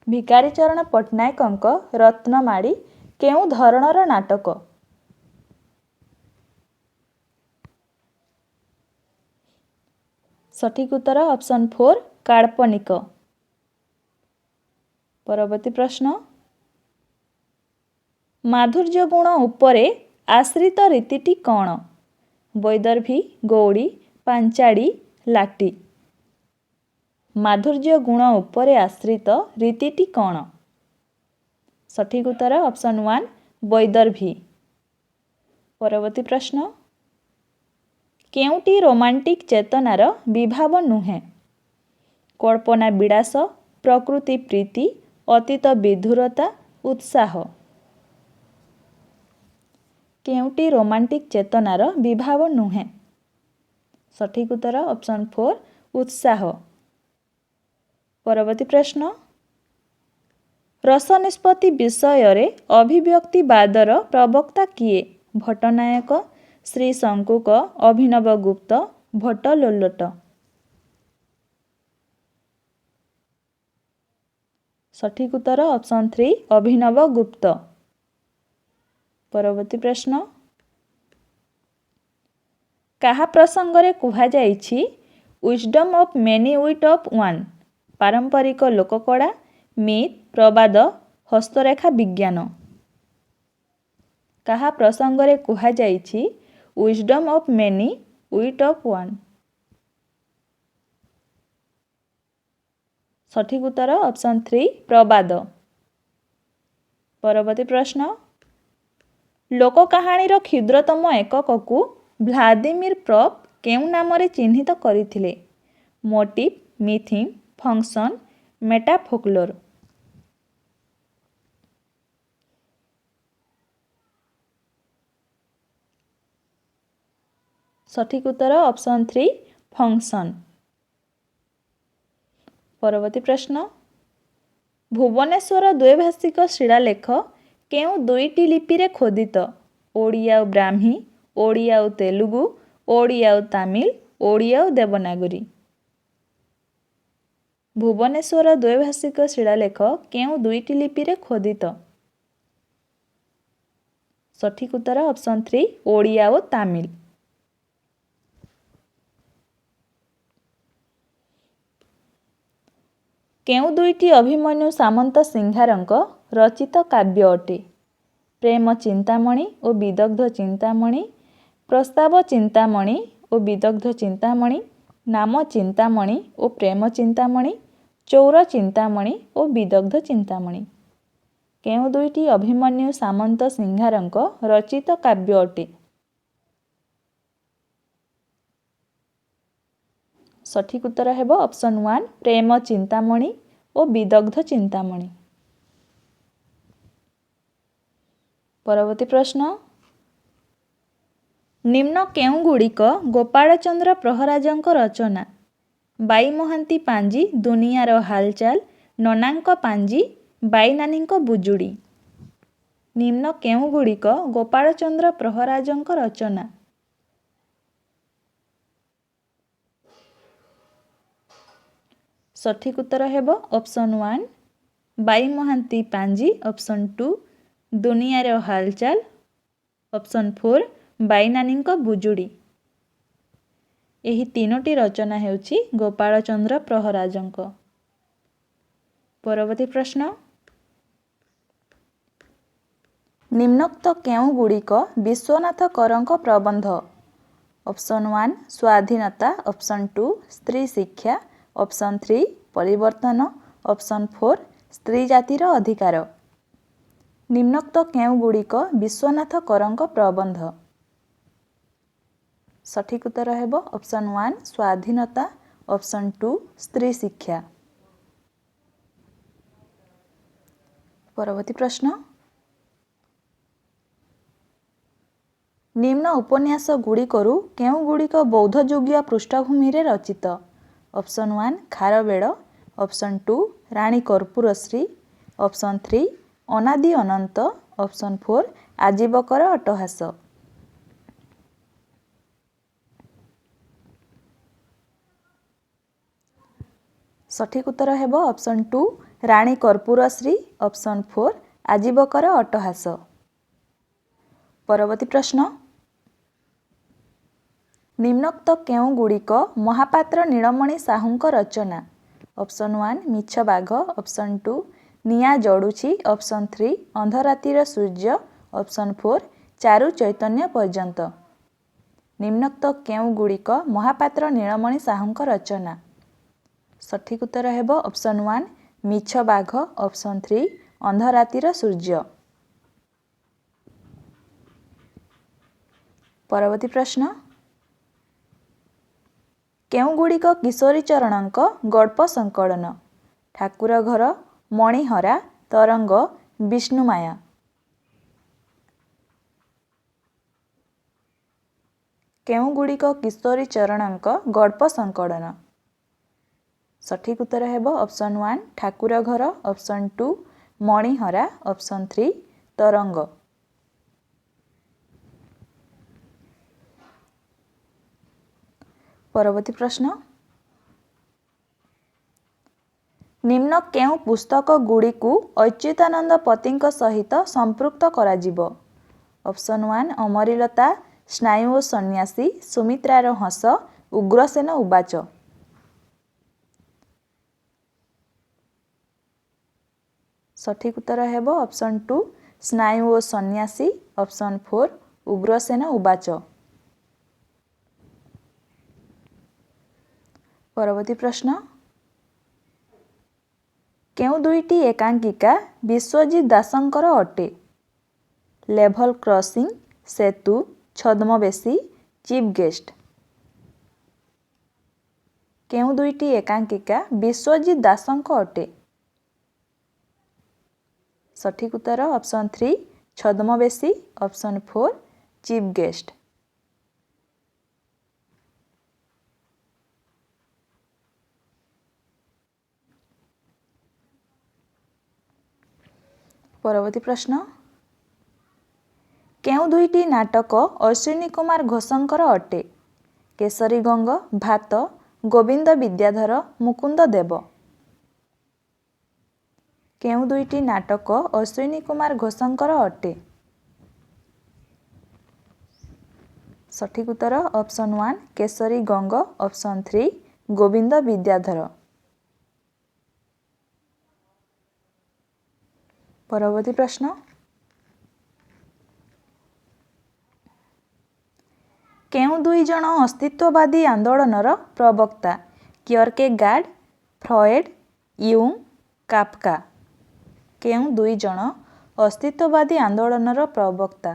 [SPEAKER 1] ଭିକାରୀଚରଣ ପଟ୍ଟନାୟକଙ୍କ ରତ୍ନମାଳୀ କେଉଁ ଧରଣର ନାଟକ? ସଠିକ୍ ଉତ୍ତର ଅପସନ୍ 4 କାଳ୍ପନିକ। ପରବର୍ତ୍ତୀ ପ୍ରଶ୍ନ, ମାଧୁର୍ଯ୍ୟ ଗୁଣ ଉପରେ ଆଶ୍ରିତ ରୀତିଟି କ'ଣ? ବୈଦର୍ଭୀ, ଗୌଡ଼ୀ, ପାଞ୍ଚାଳୀ, ଲାଟି। ମାଧୁର୍ଯ୍ୟ ଗୁଣ ଉପରେ ଆଶ୍ରିତ ରୀତିଟି କ'ଣ? ସଠିକ୍ ଉତ୍ତର ଅପସନ୍ 1 ବୈଦର୍ଭୀ। ପରବର୍ତ୍ତୀ ପ୍ରଶ୍ନ, କେଉଁଟି ରୋମାଣ୍ଟିକ୍ ଚେତନାର ବିଭାବ ନୁହେଁ? କଳ୍ପନା ବିଳାସ, ପ୍ରକୃତି ପ୍ରୀତି, ଅତୀତ ବିଧୁରତା, ଉତ୍ସାହ। କେଉଁଟି ରୋମାଣ୍ଟିକ୍ ଚେତନାର ବିଭାବ ନୁହେଁ? ସଠିକ୍ ଉତ୍ତର ଅପସନ୍ 4 ଉତ୍ସାହ। ପରବର୍ତ୍ତୀ ପ୍ରଶ୍ନ, ରସ ନିଷ୍ପତ୍ତି ବିଷୟରେ ଅଭିବ୍ୟକ୍ତିବାଦର ପ୍ରବକ୍ତା କିଏ? ଭଟ୍ଟନାୟକ, ଶ୍ରୀ ଶଙ୍କୁକ, ଅଭିନବ ଗୁପ୍ତ, ଭଟ୍ଟ ଲୋଲଟ। ସଠିକ୍ ଉତ୍ତର ଅପସନ୍ 3 ଅଭିନବ ଗୁପ୍ତ। ପରବର୍ତ୍ତୀ ପ୍ରଶ୍ନ, କାହା ପ୍ରସଙ୍ଗରେ କୁହାଯାଇଛି wisdom of many wit of one? ପାରମ୍ପରିକ ଲୋକକଳା, ମିଥ୍, ପ୍ରବାଦ, ହସ୍ତରେଖା ବିଜ୍ଞାନ। କାହା ପ୍ରସଙ୍ଗରେ କୁହାଯାଇଛି wisdom of many wit of one? ସଠିକ୍ ଉତ୍ତର ଅପସନ୍ 3 ପ୍ରବାଦ। ପରବର୍ତ୍ତୀ ପ୍ରଶ୍ନ, ଲୋକ କାହାଣୀର କ୍ଷୁଦ୍ରତମ ଏକକକୁ ଭ୍ଲାଦିମିର୍ ପ୍ରପ୍ କେଉଁ ନାମରେ ଚିହ୍ନିତ କରିଥିଲେ? Motif, mytheme, function, metafolklore. ସଠିକ୍ ଉତ୍ତର ଅପସନ୍ 3 ଫଙ୍କସନ୍। ପରବର୍ତ୍ତୀ ପ୍ରଶ୍ନ, ଭୁବନେଶ୍ୱର ଦ୍ୱୈଭାଷିକ ଶିଳାଲେଖ କେଉଁ ଦୁଇଟି ଲିପିରେ ଖୋଦିତ? ଓଡ଼ିଆ ଓ ବ୍ରାହ୍ମୀ, ଓଡ଼ିଆ ଓ ତେଲୁଗୁ, ଓଡ଼ିଆ ଓ ତାମିଲ, ଓଡ଼ିଆ ଓ ଦେବନାଗରୀ। ଭୁବନେଶ୍ୱର ଦ୍ୱୈଭାଷିକ ଶିଳାଲେଖ କେଉଁ ଦୁଇଟି ଲିପିରେ ଖୋଦିତ? ସଠିକ୍ ଉତ୍ତର ଅପସନ୍ 3 ଓଡ଼ିଆ ଓ ତାମିଲ। କେଉଁ ଦୁଇଟି ଅଭିମନ୍ୟୁ ସାମନ୍ତ ସିଂହାରଙ୍କ ରଚିତ କାବ୍ୟ ଅଟେ? ପ୍ରେମ ଚିନ୍ତାମଣି ଓ ବିଦଗ୍ଧ ଚିନ୍ତାମଣି, ପ୍ରସ୍ତାବ ଚିନ୍ତାମଣି ଓ ବିଦଗ୍ଧ ଚିନ୍ତାମଣି, ନାମ ଚିନ୍ତାମଣି ଓ ପ୍ରେମ ଚିନ୍ତାମଣି, ଚୌର ଚିନ୍ତାମଣି ଓ ବିଦଗ୍ଧ ଚିନ୍ତାମଣି। କେଉଁ ଦୁଇଟି ଅଭିମନ୍ୟୁ ସାମନ୍ତ ସିଂହାରଙ୍କ ରଚିତ କାବ୍ୟ ଅଟେ? सठिक उत्तर हेब ऑप्शन 1 प्रेम चिंतामणि और विदग्ध चिंतामणि। परवर्ती प्रश्न निम्न केउगुड़िक गोपालचंद्र प्रहराजଙ୍କ रचना बाई महांती पांजी दुनियार हालचाल ननांक पांजी बाई नानीଙ୍କ बुजुड़ी। निम्न केउगुड़िक गोपालचंद्र प्रहराजଙ୍କ रचना सठिक उत्तर हेब ऑप्शन 1 बाई महांती पांजी, ऑप्शन 2 दुनियार हालचाल, ऑप्शन 4 बाई नानीଙ୍କ बुजुड़ी। ଏହି ତିନୋଟି ରଚନା ହେଉଛି ଗୋପାଳଚନ୍ଦ୍ର ପ୍ରହରାଜଙ୍କ। ପରବର୍ତ୍ତୀ ପ୍ରଶ୍ନ ନିମ୍ନୋକ୍ତ କେଉଁଗୁଡ଼ିକ ବିଶ୍ୱନାଥ କରଙ୍କ ପ୍ରବନ୍ଧ? ଅପସନ୍ 1 ସ୍ୱାଧୀନତା, ଅପସନ୍ 2 ସ୍ତ୍ରୀ ଶିକ୍ଷା, ଅପସନ୍ 3 ପରିବର୍ତ୍ତନ, ଅପସନ୍ 4 ସ୍ତ୍ରୀ ଜାତିର ଅଧିକାର। ନିମ୍ନୋକ୍ତ କେଉଁଗୁଡ଼ିକ ବିଶ୍ୱନାଥ କରଙ୍କ ପ୍ରବନ୍ଧ? ସଠିକ ଉତ୍ତର ହେବ ଅପସନ୍ 1 ସ୍ୱାଧୀନତା, ଅପସନ୍ 2 ସ୍ତ୍ରୀ ଶିକ୍ଷା। ପରବର୍ତ୍ତୀ ପ୍ରଶ୍ନ ନିମ୍ନ ଉପନ୍ୟାସ ଗୁଡ଼ିକରୁ କେଉଁଗୁଡ଼ିକ ବୌଦ୍ଧଯୁଗୀୟ ପୃଷ୍ଠଭୂମିରେ ରଚିତ? ଅପସନ୍ 1 ଖାରବେଳ, ଅପସନ୍ 2 ରାଣୀ କର୍ପୂରଶ୍ରୀ, ଅପସନ୍ 3 ଅନାଦି ଅନନ୍ତ, ଅପସନ୍ 4 ଆଜୀବକର ଅଟ୍ଟହାସ। ସଠିକ ଉତ୍ତର ହେବ ଅପସନ୍ 2 ରାଣୀ କର୍ପୂରଶ୍ରୀ, ଅପସନ୍ 4 ଆଜୀବକର ଅଟ୍ଟହାସ। ପରବର୍ତ୍ତୀ ପ୍ରଶ୍ନ ନିମ୍ନୋକ୍ତ କେଉଁଗୁଡ଼ିକ ମହାପାତ୍ର ନୀଳମଣି ସାହୁଙ୍କ ରଚନା? ଅପସନ୍ 1 ମିଛ ବାଘ, ଅପସନ୍ 2 ନିଆଁ ଜଡ଼ୁଛି, ଅପସନ୍ 3 ଅନ୍ଧରାତିର ସୂର୍ଯ୍ୟ, ଅପସନ୍ 4 ଚାରୁ ଚୈତନ୍ୟ ପର୍ଯ୍ୟନ୍ତ। ନିମ୍ନୋକ୍ତ କେଉଁଗୁଡ଼ିକ ମହାପାତ୍ର ନୀଳମଣି ସାହୁଙ୍କ ରଚନା? ସଠିକ ଉତ୍ତର ହେବ ଅପସନ୍ 1 ମିଛ ବାଘ, ଅପସନ୍ 3 ଅନ୍ଧରାତିର ସୂର୍ଯ୍ୟ। ପରବର୍ତ୍ତୀ ପ୍ରଶ୍ନ କେଉଁଗୁଡ଼ିକ କିଶୋରୀଚରଣଙ୍କ ଗଳ୍ପ ସଂକଳନ? ଠାକୁର ଘର, ମଣିହରା, ତରଙ୍ଗ, ବିଷ୍ଣୁମାୟା। କେଉଁଗୁଡ଼ିକ କିଶୋରୀଚରଣଙ୍କ ଗଳ୍ପ ସଂକଳନ? ସଠିକ ଉତ୍ତର ହେବ ଅପସନ୍ 1 ଠାକୁର ଘର, ଅପସନ୍ 2 ମଣିହରା, ଅପସନ୍ 3 ତରଙ୍ଗ। ପରବର୍ତ୍ତୀ ପ୍ରଶ୍ନ ନିମ୍ନ କେଉଁ ପୁସ୍ତକ ଗୁଡ଼ିକୁ ଅଚ୍ୟୁତାନନ୍ଦ ପତିଙ୍କ ସହିତ ସମ୍ପୃକ୍ତ କରାଯିବ? ଅପସନ୍ 1 ଅମରିଲତା, ସ୍ନାୟୁ ଓ ସନ୍ନ୍ୟାସୀ, ସୁମିତ୍ରାର ହସ, ଉଗ୍ରସେନ ଉବାଚ। ସଠିକ ଉତ୍ତର ହେବ ଅପସନ୍ 2 ସ୍ନାୟୁ ଓ ସନ୍ନ୍ୟାସୀ, ଅପସନ୍ 4 ଉଗ୍ରସେନ ଉବାଚ। ପରବର୍ତ୍ତୀ ପ୍ରଶ୍ନ କେଉଁ ଦୁଇଟି ଏକାଙ୍କିକା ବିଶ୍ୱଜିତ ଦାସଙ୍କର ଅଟେ? ଲେଭଲ କ୍ରସିଂ, ସେତୁ, ଛଦ୍ମବେଶୀ, ଚିଫ୍ ଗେଷ୍ଟ। କେଉଁ ଦୁଇଟି ଏକାଙ୍କିକା ବିଶ୍ୱଜିତ ଦାସଙ୍କ ଅଟେ? ସଠିକ ଉତ୍ତର ଅପସନ୍ 3 ଛଦ୍ମବେଶୀ, ଅପସନ୍ 4 ଚିଫ୍ ଗେଷ୍ଟ। ପରବର୍ତ୍ତୀ ପ୍ରଶ୍ନ କେଉଁ ଦୁଇଟି ନାଟକ ଅଶ୍ୱିନୀ କୁମାର ଘୋଷଙ୍କର ଅଟେ? କେଶରୀ ଗଙ୍ଗ, ଭାତ, ଗୋବିନ୍ଦ ବିଦ୍ୟାଧର, ମୁକୁନ୍ଦ ଦେବ। କେଉଁ ଦୁଇଟି ନାଟକ ଅଶ୍ୱିନୀ କୁମାର ଘୋଷଙ୍କର ଅଟେ? ସଠିକ ଉତ୍ତର ଅପସନ୍ 1 କେଶରୀ ଗଙ୍ଗ, ଅପସନ୍ 3 ଗୋବିନ୍ଦ ବିଦ୍ୟାଧର। ପରବର୍ତ୍ତୀ ପ୍ରଶ୍ନ କେଉଁ ଦୁଇ ଜଣ ଅସ୍ତିତ୍ୱବାଦୀ ଆନ୍ଦୋଳନର ପ୍ରବକ୍ତା? କିୟରକେଗାର୍ଡ, ଫ୍ରଏଡ୍, ୟୁଙ୍ଗ, କାଫକା। କେଉଁ ଦୁଇ ଜଣ ଅସ୍ତିତ୍ୱବାଦୀ ଆନ୍ଦୋଳନର ପ୍ରବକ୍ତା?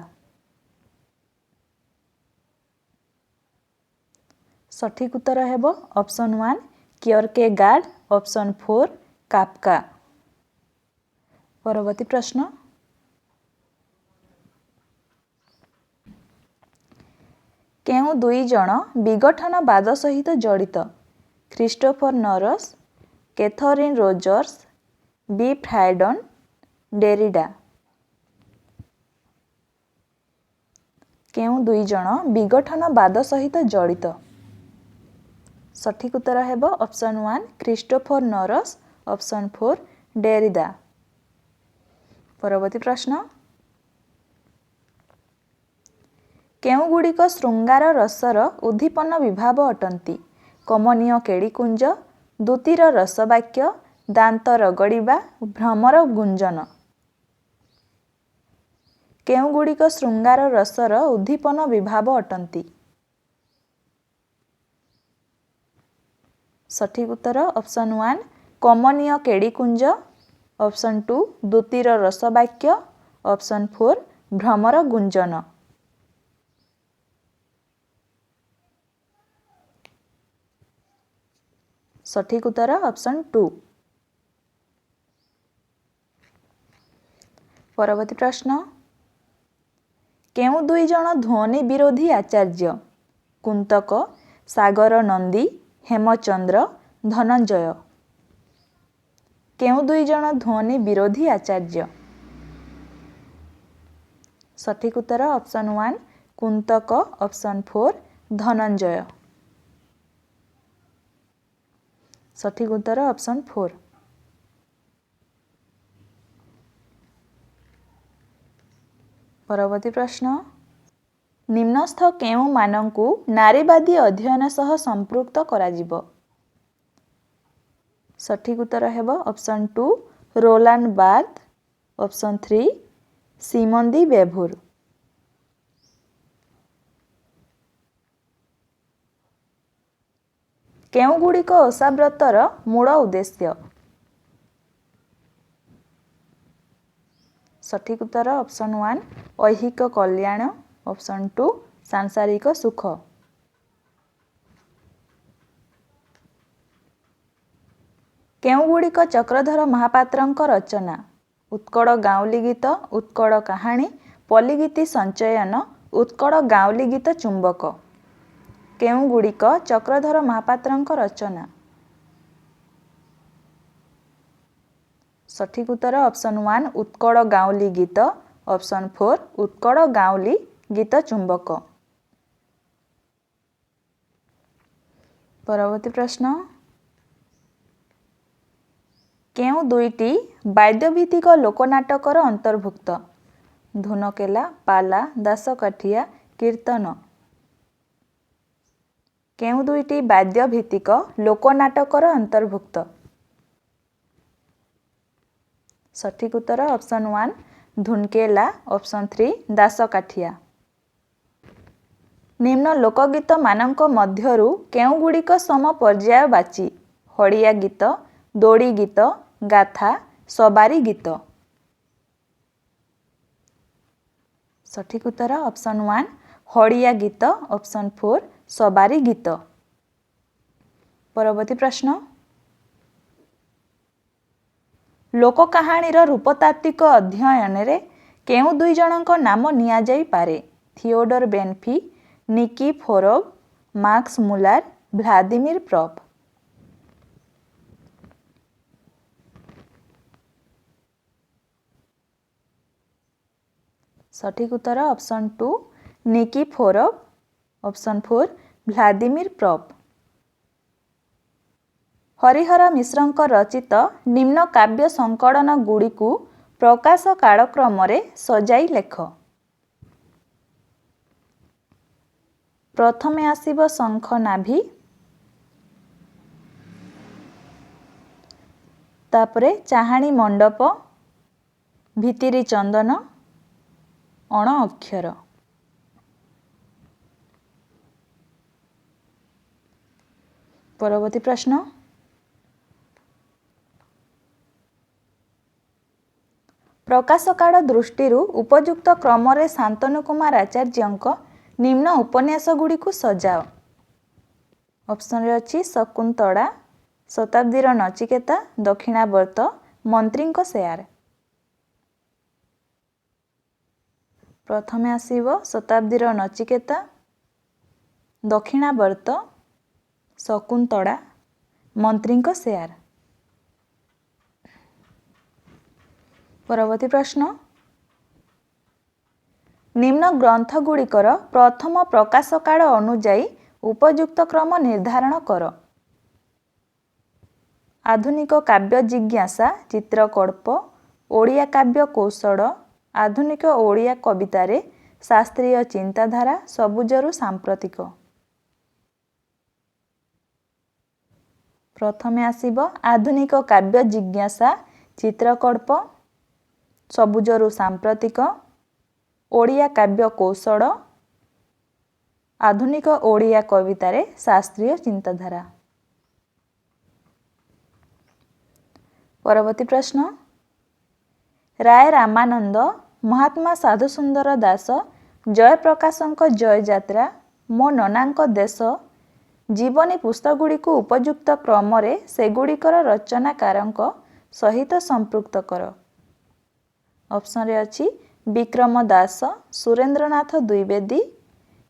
[SPEAKER 1] सठिक उत्तर हेब ऑप्शन 1 कियरकेगार्ड, ऑप्शन 4 काफका। परवर्ती प्रश्न केउ दुई जन विघटनवाद सहित जड़ित Christopher Norris, Catherine Rogers, B Friedan, Derrida. केउ दुई जन विघटनवाद सहित जड़ित सठिक उत्तर हेब option 1 Christopher Norris, option 4 Derrida. परवर्ती प्रश्न केउ गुड़िक श्रृंगार रसर उद्दीपन विभाव अटंती कमनीय केड़ीकुंज, दूतीर रसवाक्य, दांत रगड़िबा, भ्रमर गुंजन। केउ गुड़िक श्रृंगार रसर उद्दीपन विभाव अटंती सठिक उत्तर ऑप्शन 1 कमनीय केड़ीकुंज, ऑप्शन 2 दूतीर रसवाक्य, ऑप्शन 4 भ्रमर गुंजन। सठिक उत्तर ऑप्शन 2। परवर्ती प्रश्न केउ दुई जन ध्वनि विरोधी आचार्य कुंतक, सागर नंदी, हेमचंद्र, धनंजय। केउ दुई जन ध्वनि विरोधी आचार्य सठिक उत्तर ऑप्शन 1 कुंतक, ऑप्शन 4 धनंजय। सठिक उत्तर ऑप्शन 4। परवर्ती प्रश्न निम्नस्थ केउ मानंकु नारीवादी अध्ययन सह संपृक्त कराजिब सठिक उत्तर हेब ऑप्शन 2 रोलांड बार्थ, ऑप्शन 3 सिमन दी बेभुर। केउ गुड़िक ओषाव्रतर मूल उद्देश्य सठिक उत्तर ऑप्शन 1 ऐहिक कल्याण, ऑप्शन 2 सांसारिक सुख। केउ गुड़िक चक्रधर महापात्रंक रचना उत्कल गाउली गीत, उत्कल कहानी, पल्लीगीति संचयन, उत्कल गाउली गीत चुंबक। केउ गुड़िक चक्रधर महापात्रंक रचना सठिक उत्तर ऑप्शन 1 उत्कल गाउली गीत, ऑप्शन 4 उत्कल गाउली गीत चुंबक। परवर्ती प्रश्न केउ दुईटी वाद्यभित्तिक लोकनाटकर अंतर्भुक्त धुनकेला, पाला, दासकाठिया, कीर्तन। केउ दुईटी वाद्यभित्तिक लोकनाटकर अंतर्भुक्त सठिक उत्तर ऑप्शन 1 धुनकेला, ऑप्शन 3 दासकाठिया। निम्न लोकगीत मानक मध्यरु केउ गुड़िक सम पर्यायवाची हड़िया गीत, दोड़ी गीत, गाथा, सवारी गीत। सठिक उत्तर ऑप्शन 1 हड़िया गीत, ऑप्शन 4 सवारी गीत। परवर्ती प्रश्न लोक कहानीर रूपतात्विक अध्ययन रे केउ दुई जनक नाम निया जाई पारे थियोडर बेनफी, निकी फोरोव, मार्क्स मुलार, व्लादिमीर प्रॉप। सठिक उत्तर ऑप्शन 2 निकी फोरोव, ऑप्शन 4 व्लादिमीर प्रॉप। हरिहर मिश्रଙ୍କ रचित निम्न काव्य संकलन गुड़िकु प्रकाश कालक्रम रे सजाई लेख। प्रथमे आसीब शंख नाभि, तापरे चाहाणी मंडप, भितिरी चंदन, अण अक्षर। परवर्ती प्रश्न प्रकाश काल दृष्टि उपयुक्त क्रम रे शांतनु कुमार आचार्यंक निम्न उपन्यास गुड़िकु सजाओ। ऑप्शन रे अछि शकुंतला, शताब्दीर नचिकेता, दक्षिणावर्त, मंत्रीଙ୍କ सेयार। प्रथमे आसीबो शताब्दीर नचिकेता, दक्षिणावर्त, शकुंतला, मंत्रीଙ୍କ सेयार। परवर्ती प्रश्न, निम्न ग्रंथ गुड़िकर प्रथम प्रकाश काल अनुजाई उपयुक्त क्रम निर्धारण कर। आधुनिक काव्य जिज्ञासा, चित्रकल्प, ओडिया काव्य कौशल, आधुनिक ओडिया कवितारे शास्त्रीय चिंताधारा, सबुजरु सांप्रतिक। प्रथमे आसीबो आधुनिक काव्य जिज्ञासा, चित्रकल्प, सबुजरु सांप्रतिक, ओडिया काव्य कौशल, आधुनिक ओडिया कवितारे शास्त्रीय चिंताधारा। परवर्ती प्रश्न, राय रामानंद, महात्मा साधुसुंदर दास, जयप्रकाशଙ୍କ जय यात्रा, मो ननाଙ୍କ देश जीवनी पुस्तकगुड़ी को उपयुक्त क्रमरे सेगुड़िकर रचनाकारଙ୍କ सहित संपृक्त कर। ऑप्शन रे अछि विक्रम दास, सुरेंद्रनाथ द्विवेदी,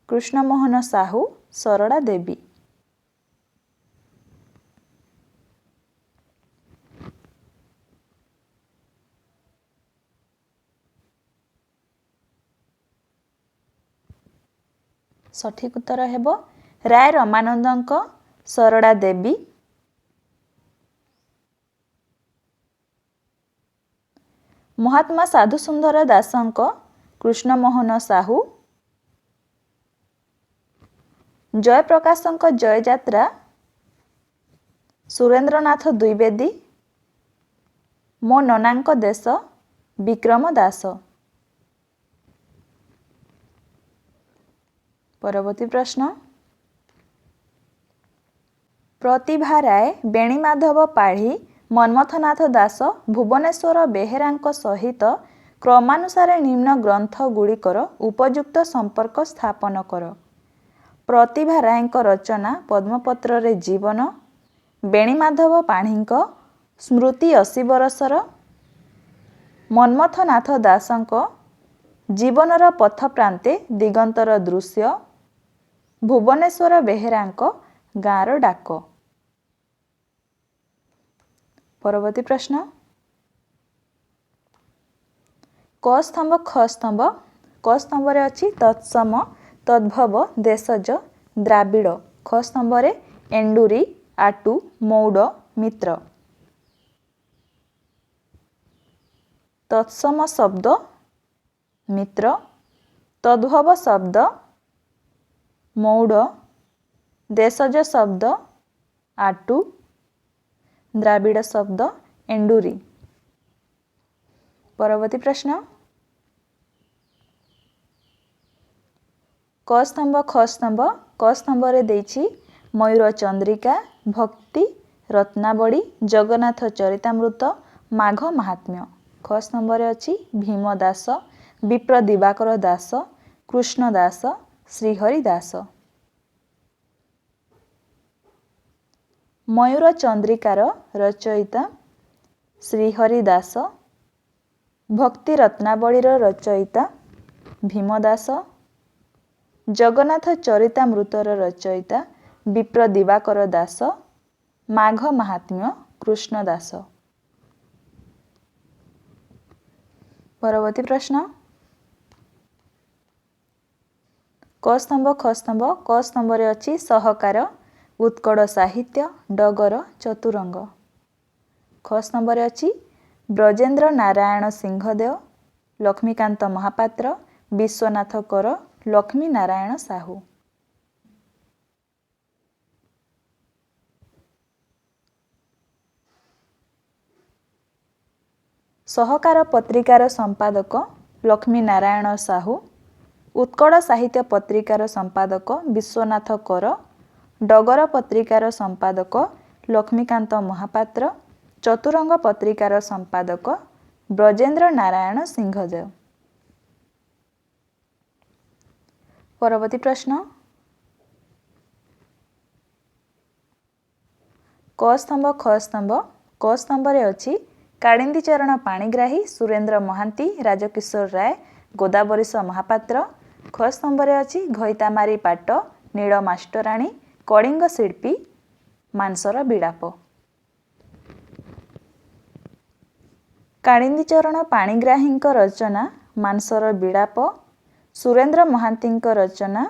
[SPEAKER 1] कृष्णमोहन साहू, सरला देवी। सठिक उत्तर हेबो राय रामानंदଙ୍କ सरला देवी। महात्मा साधुसुंदर दासଙ୍କ कृष्णमोहन साहू, जयप्रकाशଙ୍କ जय यात्रा सुरेंद्रनाथ द्विवेदी, मो ननाଙ୍କ देश विक्रम दास। परवर्ती प्रश्न, प्रतिभा राय, बेणीमाधव पाढ़ी, मन्मथनाथ दास, भुवनेश्वर बेहेराଙ୍କ सहित क्रमानुसार निम्न ग्रंथ गुड़िकर उपयुक्त संपर्क स्थापन कर। प्रतिभा रायଙ୍କ रचना पद्मपत्र रे जीवन, बेणीमाधव पाढ़ीଙ୍କ स्मृति 80 बरसर, मन्मथनाथ दासଙ୍କ जीवनर पथ प्रांते दिगंतर दृश्य, भुवनेश्वर बेहेराଙ୍କ गाँर डाक। परवर्ती प्रश्न, क स्तंभ ख स्तंभ। क स्तंभ रे अछि तत्सम, तद्भव, देशज, द्राविड़। ख स्तंभ रे एंडुरी, आटू, मौड़, मित्र। तत्सम शब्द मित्र, तद्भव शब्द मौड़, देशज शब्द आटू, द्राविड़ शब्द एंडुरी। परवर्ती प्रश्न, क स्तंभ ख स्तंभ। क स्तंभ रे देछि मयूर चंद्रिका, भक्ति रत्नावली, जगन्नाथ चरितामृत, माघ महात्म्य। ख स्तंभ रे अछि भीम दास, विप्र दिवाकर दास, कृष्ण दास, श्रीहरि दास। मयूर चंद्रिकार रचयिता श्रीहरि दास, भक्ति रत्नावलीर रचयिता भीमदास, जगन्नाथ चरितामृतर रचयिता विप्र दिवाकर दास, माघ महात्म्य कृष्ण दास। परवर्ती प्रश्न, क स्तंभ ख स्तंभ। क स्तंभ रे अछि सहकार, उत्कड़ साहित्य, डगर, चतुरंग। ख स्तंभ रे अछि ब्रजेन्द्र नारायण सिंहदेव, लक्ष्मीकांत महापात्र, विश्वनाथ कर, लक्ष्मी नारायण साहू। सहकार पत्रिकार संपादक लक्ष्मी नारायण साहू, उत्कड़ साहित्य पत्रिकार संपादक विश्वनाथ कर, डगर पत्रिकार संपादक लक्ष्मीकांत महापात्र, चतुरंग पत्रिकार संपादक ब्रजेन्द्र नारायण सिंहदेव। परवर्ती प्रश्न, क स्तंभ ख स्तंभ। क स्तंभरे अछि काळिंदी चरण पाणिग्राही, सुरेंद्र महांती, राजकिशोर राय, गोदावरीश महापात्र। ख स्तंभरे अछि घईतामारी पाट, नील मास्टराणी, कलिंग शिल्पी, मानसर बिलाप। काळिंदी चरण पाणिग्राहींक रचना मानसर बिलाप, सुरेंद्र महांतींक रचना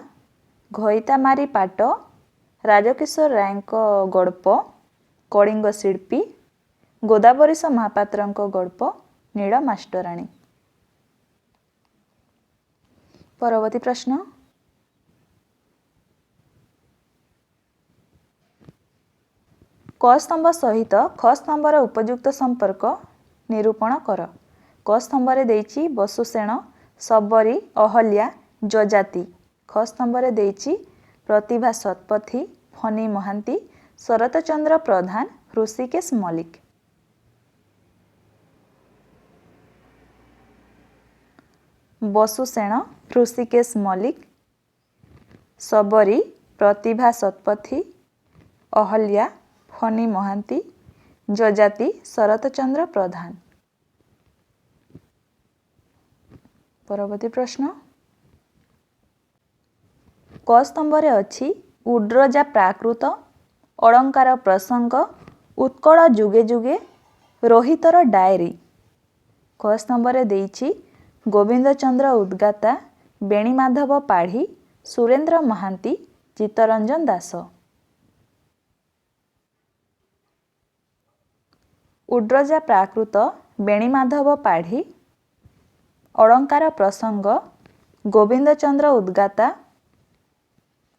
[SPEAKER 1] घईतामारी पाट, राजकिशोर रायଙ୍କ गल्प कलिंग शिल्पी, गोदावरीश महापात्रଙ୍କ गल्प नील मास्टराणी। परवर्ती प्रश्न क स्तंभ सहित ख स्तंभर उपयुक्त संपर्क निरूपण कर। क स्तंभरे देइछि बसुसेन, सबरी, अहल्या, जजाति। ख स्तंभरे देइछि प्रतिभा शतपथी, फनी महांती, शरतचंद्र प्रधान, ऋषिकेश मल्लिक। बसुसेन ऋषिकेश मल्लिक, सबरी प्रतिभा शतपथी, अहल्या फनी महांती, जजाति शरतचंद्र प्रधान। परवर्ती प्रश्न क स्तंभरे अछि उड्रजा प्राकृत, अलंकार प्रसंग, उत्कल जुगे जुगे, रोहितर डायरी। क स्तंभरे देइछि गोविंदचंद्र उद्गाता, बेणीमाधव पाढ़ी, सुरेंद्र महांती, चित्तरंजन दास। उड्रजा प्राकृत बेणीमाधव पाढ़ी, अलंकार प्रसंग गोविंदचंद्र उद्गाता,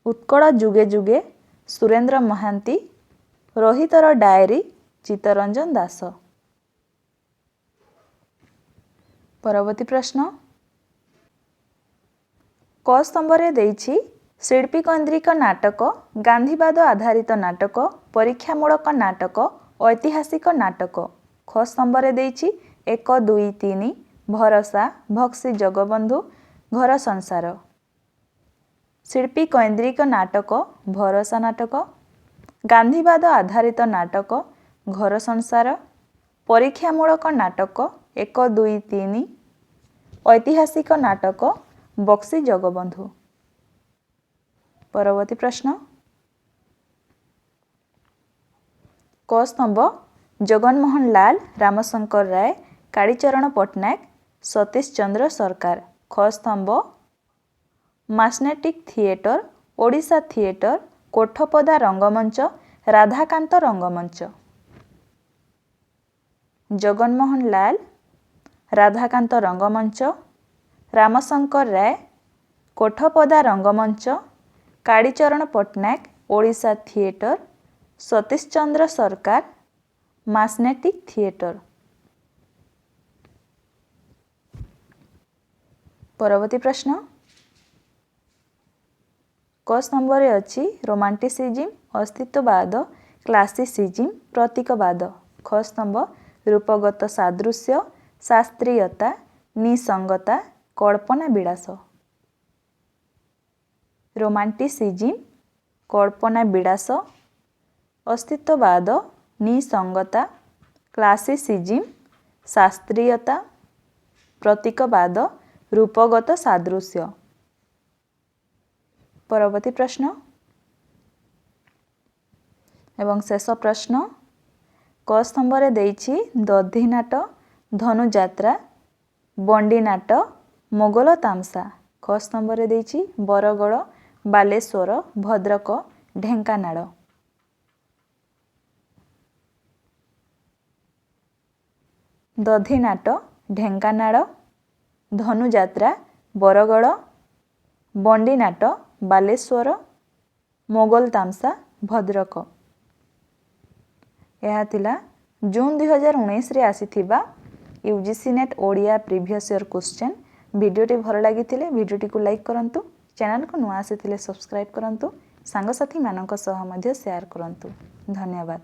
[SPEAKER 1] उत्कल जुगे जुगे सुरेंद्र महांती, रोहितर डायरी चित्तरंजन दास। परवर्ती प्रश्न क स्तंभरे देइछि शिल्पी केन्द्रिक नाटक, गांधीवाद आधारित नाटक, परीक्षामूलक नाटक, ऐतिहासिक नाटक। ख स्तंभरे देइछि 1, 2, 3, भरोसा, भक्सी जगबंधु, घर संसार। शिल्पी केन्द्रिक नाटक भरोसा नाटक, गांधीवाद आधारित नाटक घर संसार, परीक्षामूलक नाटक 1, 2, 3, ऐतिहासिक नाटक बक्सी जगबंधु। परवर्ती प्रश्न क स्तंभ जगनमोहन लाल, रामशंकर राय, कालीचरण पट्टनायक, सतीश चंद्र सरकार। ख स्तंभ मास्नेटिक थिएटर, ओडिशा थिएटर, कोठपदा रंगमंच, राधाकांत रंगमंच। जगनमोहन लाल, राधाकांत रंगमंच, रामशंकर राय, कोठपदा रंगमंच, कालीचरण पट्टनायक, ओडिशा थिएटर, सतीश चंद्र सरकार, मास्नेटिक थिएटर। परवर्ती प्रश्न क स्तंभरे अछि रोमांटिसिज्म, अस्तित्ववाद, क्लासिसिज्म, प्रतीकवाद। ख स्तंभ रूपगत सादृश्य, शास्त्रीयता, निसंगता, कल्पना विलास। रोमांटिसिज्म कल्पना विलास, अस्तित्ववाद निसंगता, क्लासिसिज्म शास्त्रीयता, प्रतीकवाद रूपगत सादृश्य। परवर्ती प्रश्न एवं शेष प्रश्न क स्तंभरे देइछि दधिनाट, धनुजात्रा, बंडीनाट, मोगल तामसा। ख स्तंभरे देइछि बरगड़, बालेश्वर, भद्रक, ढेंकानाल। दधिनाट ढेंकानाल, धनुजात्रा बरगड़, बंडीनाट बालेश्वर, मोगल तामसा भद्रक। यह थिला जून 2019 रे आसीथिबा UGC NET Odia previous year question. वीडियोटी भल लागिथिले वीडियोटी को लाइक करंतु, चैनल को नुआ आसीथिले सब्सक्राइब करंतु, सांगसाथी मानक सह मध्य शेयर करंतु। धन्यवाद।